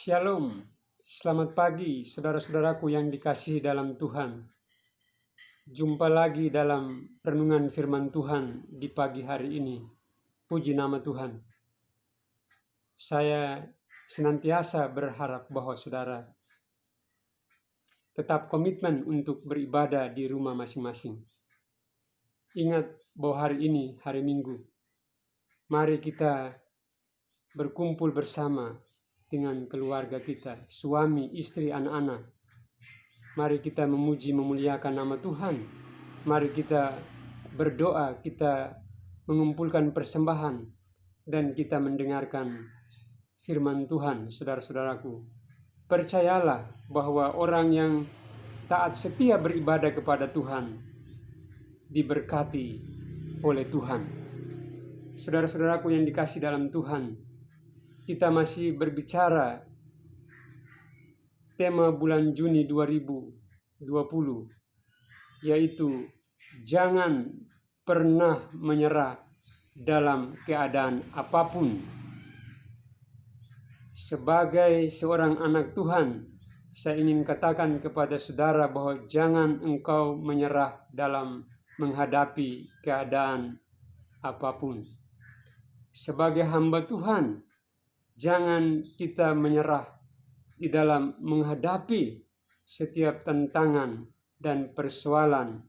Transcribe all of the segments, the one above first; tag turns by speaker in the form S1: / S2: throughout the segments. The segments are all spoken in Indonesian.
S1: Shalom, selamat pagi saudara-saudaraku yang dikasihi dalam Tuhan. Jumpa lagi dalam renungan firman Tuhan di pagi hari ini. Puji nama Tuhan. Saya senantiasa berharap bahwa saudara tetap komitmen untuk beribadah di rumah masing-masing. Ingat bahwa hari ini, hari Minggu, mari kita berkumpul bersama dengan keluarga kita, suami, istri, anak-anak. Mari kita memuji, memuliakan nama Tuhan. Mari kita berdoa, kita mengumpulkan persembahan, dan kita mendengarkan firman Tuhan, saudara-saudaraku. Percayalah bahwa orang yang taat setia beribadah kepada Tuhan diberkati oleh Tuhan. Saudara-saudaraku yang dikasihi dalam Tuhan, kita masih berbicara tema bulan Juni 2020, yaitu jangan pernah menyerah dalam keadaan apapun. Sebagai seorang anak Tuhan, saya ingin katakan kepada saudara bahwa jangan engkau menyerah dalam menghadapi keadaan apapun. Sebagai hamba Tuhan, jangan kita menyerah di dalam menghadapi setiap tantangan dan persoalan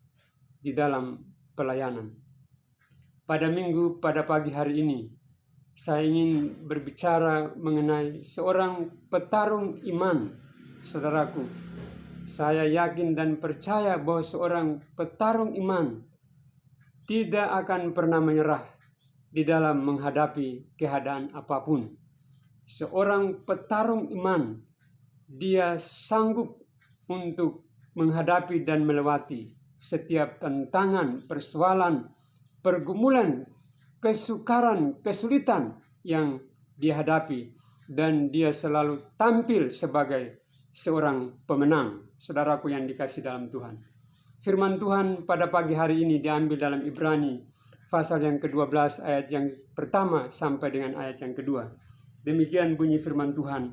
S1: di dalam pelayanan. Pada pagi hari ini, saya ingin berbicara mengenai seorang petarung iman, saudaraku. Saya yakin dan percaya bahwa seorang petarung iman tidak akan pernah menyerah di dalam menghadapi keadaan apapun. Seorang petarung iman, dia sanggup untuk menghadapi dan melewati setiap tantangan, persoalan, pergumulan, kesukaran, kesulitan yang dia hadapi, dan dia selalu tampil sebagai seorang pemenang. Saudaraku yang dikasihi dalam Tuhan. Firman Tuhan pada pagi hari ini diambil dalam Ibrani pasal yang ke-12 ayat yang pertama sampai dengan ayat yang kedua. Demikian bunyi firman Tuhan.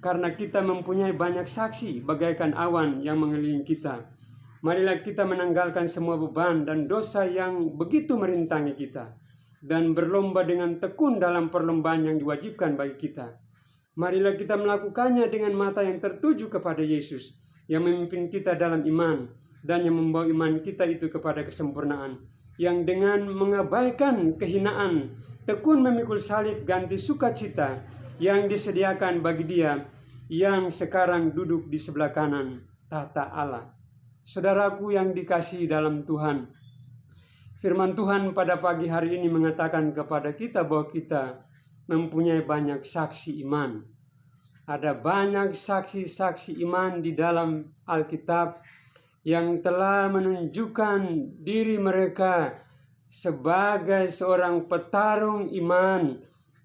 S1: Karena kita mempunyai banyak saksi bagaikan awan yang mengelilingi kita, marilah kita menanggalkan semua beban dan dosa yang begitu merintangi kita, dan berlomba dengan tekun dalam perlombaan yang diwajibkan bagi kita. Marilah kita melakukannya dengan mata yang tertuju kepada Yesus, yang memimpin kita dalam iman, dan yang membawa iman kita itu kepada kesempurnaan, yang dengan mengabaikan kehinaan, tekun memikul salib ganti sukacita yang disediakan bagi Dia yang sekarang duduk di sebelah kanan tahta Allah. Saudaraku yang dikasihi dalam Tuhan, firman Tuhan pada pagi hari ini mengatakan kepada kita bahwa kita mempunyai banyak saksi iman. Ada banyak saksi-saksi iman di dalam Alkitab yang telah menunjukkan diri mereka sebagai seorang petarung iman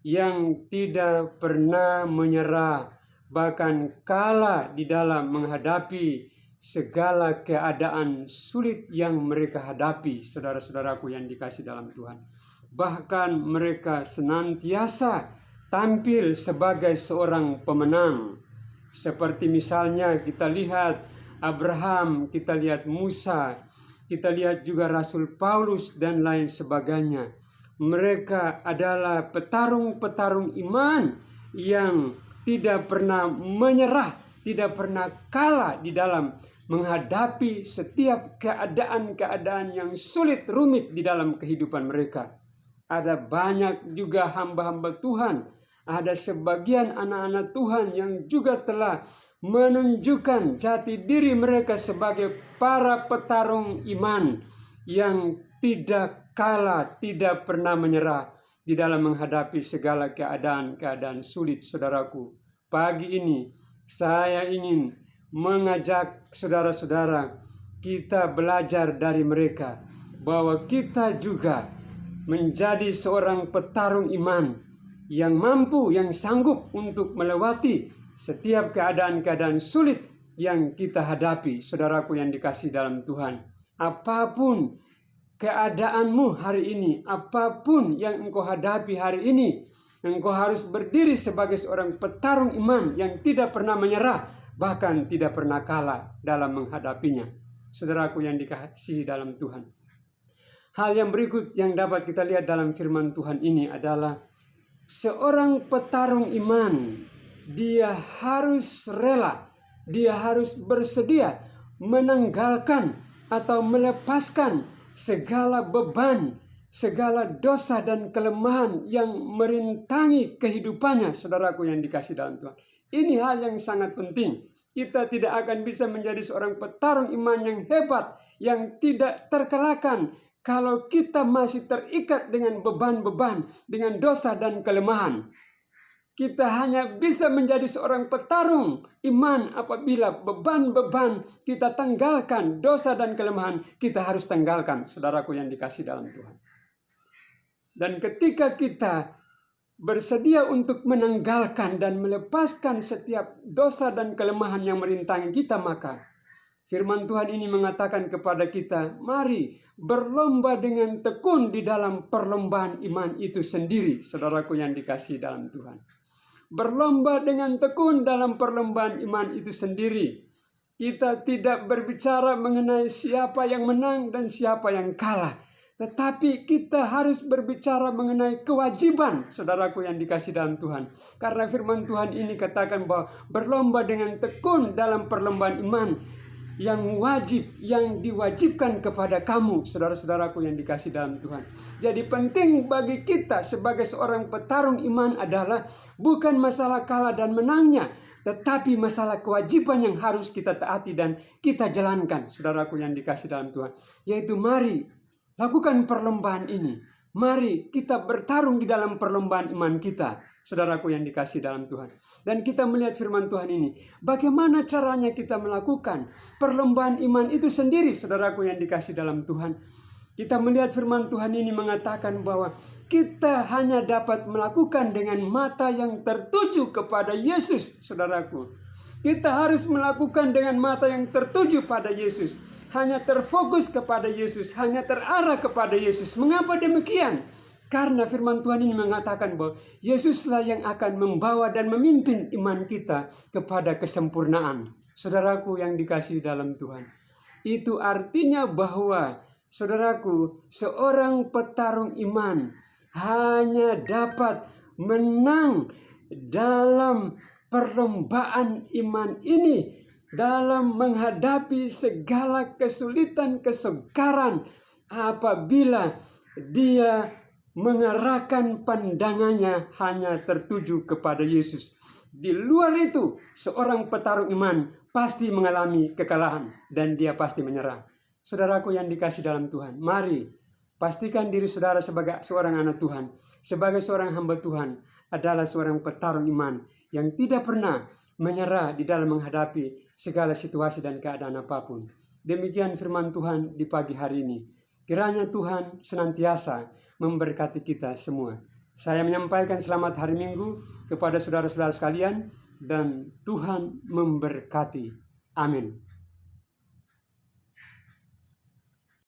S1: yang tidak pernah menyerah, bahkan kalah di dalam menghadapi segala keadaan sulit yang mereka hadapi, saudara-saudaraku yang dikasihi dalam Tuhan. Bahkan mereka senantiasa tampil sebagai seorang pemenang. Seperti misalnya kita lihat Abraham, kita lihat Musa, kita lihat juga Rasul Paulus dan lain sebagainya. Mereka adalah petarung-petarung iman yang tidak pernah menyerah, tidak pernah kalah di dalam menghadapi setiap keadaan-keadaan yang sulit rumit di dalam kehidupan mereka. Ada banyak juga hamba-hamba Tuhan, ada sebagian anak-anak Tuhan yang juga telah menunjukkan jati diri mereka sebagai para petarung iman yang tidak kalah, tidak pernah menyerah di dalam menghadapi segala keadaan-keadaan sulit. Saudaraku, pagi ini saya ingin mengajak saudara-saudara kita belajar dari mereka, bahwa kita juga menjadi seorang petarung iman yang mampu, yang sanggup untuk melewati setiap keadaan-keadaan sulit yang kita hadapi. Saudaraku yang dikasihi dalam Tuhan, apapun keadaanmu hari ini, apapun yang engkau hadapi hari ini, Engkau harus berdiri sebagai seorang petarung iman yang tidak pernah menyerah, bahkan tidak pernah kalah dalam menghadapinya. Saudaraku yang dikasihi dalam Tuhan. Hal yang berikut yang dapat kita lihat dalam firman Tuhan ini adalah seorang petarung iman, dia harus rela, dia harus bersedia menanggalkan atau melepaskan segala beban, segala dosa dan kelemahan yang merintangi kehidupannya, saudaraku yang dikasihi dalam Tuhan. Ini hal yang sangat penting. Kita tidak akan bisa menjadi seorang petarung iman yang hebat, yang tidak terkalahkan, kalau kita masih terikat dengan beban-beban, dengan dosa dan kelemahan. Kita hanya bisa menjadi seorang petarung iman apabila beban-beban kita tanggalkan, dosa dan kelemahan kita harus tanggalkan, saudaraku yang dikasihi dalam Tuhan. Dan ketika kita bersedia untuk menanggalkan dan melepaskan setiap dosa dan kelemahan yang merintangi kita, maka firman Tuhan ini mengatakan kepada kita, mari berlomba dengan tekun di dalam perlombaan iman itu sendiri, saudaraku yang dikasihi dalam Tuhan. Berlomba dengan tekun dalam perlombaan iman itu sendiri. Kita tidak berbicara mengenai siapa yang menang dan siapa yang kalah, tetapi kita harus berbicara mengenai kewajiban, saudaraku yang dikasihi dalam Tuhan. Karena firman Tuhan ini katakan bahwa berlomba dengan tekun dalam perlombaan iman yang wajib, yang diwajibkan kepada kamu, saudara-saudaraku yang dikasihi dalam Tuhan. Jadi penting bagi kita sebagai seorang petarung iman adalah bukan masalah kalah dan menangnya, tetapi masalah kewajiban yang harus kita taati dan kita jalankan, saudaraku yang dikasihi dalam Tuhan. Yaitu mari lakukan perlombaan ini. Mari kita bertarung di dalam perlombaan iman kita, saudaraku yang dikasihi dalam Tuhan. Dan kita melihat firman Tuhan ini. Bagaimana caranya kita melakukan perlombaan iman itu sendiri, saudaraku yang dikasihi dalam Tuhan. Kita melihat firman Tuhan ini mengatakan bahwa kita hanya dapat melakukan dengan mata yang tertuju kepada Yesus, saudaraku. Kita harus melakukan dengan mata yang tertuju pada Yesus. Hanya terfokus kepada Yesus, hanya terarah kepada Yesus. Mengapa demikian? Karena firman Tuhan ini mengatakan bahwa Yesuslah yang akan membawa dan memimpin iman kita kepada kesempurnaan. Saudaraku yang dikasihi dalam Tuhan. Itu artinya bahwa, saudaraku, seorang petarung iman hanya dapat menang dalam perlombaan iman ini, dalam menghadapi segala kesulitan, kesukaran, apabila dia mengarahkan pandangannya hanya tertuju kepada Yesus. Di luar itu, seorang petarung iman pasti mengalami kekalahan dan dia pasti menyerah. Saudaraku yang dikasihi dalam Tuhan, mari pastikan diri saudara sebagai seorang anak Tuhan, sebagai seorang hamba Tuhan, adalah seorang petarung iman yang tidak pernah menyerah di dalam menghadapi segala situasi dan keadaan apapun. Demikian firman Tuhan di pagi hari ini. Kiranya Tuhan senantiasa memberkati kita semua. Saya menyampaikan selamat hari Minggu kepada saudara-saudara sekalian dan Tuhan memberkati. Amin.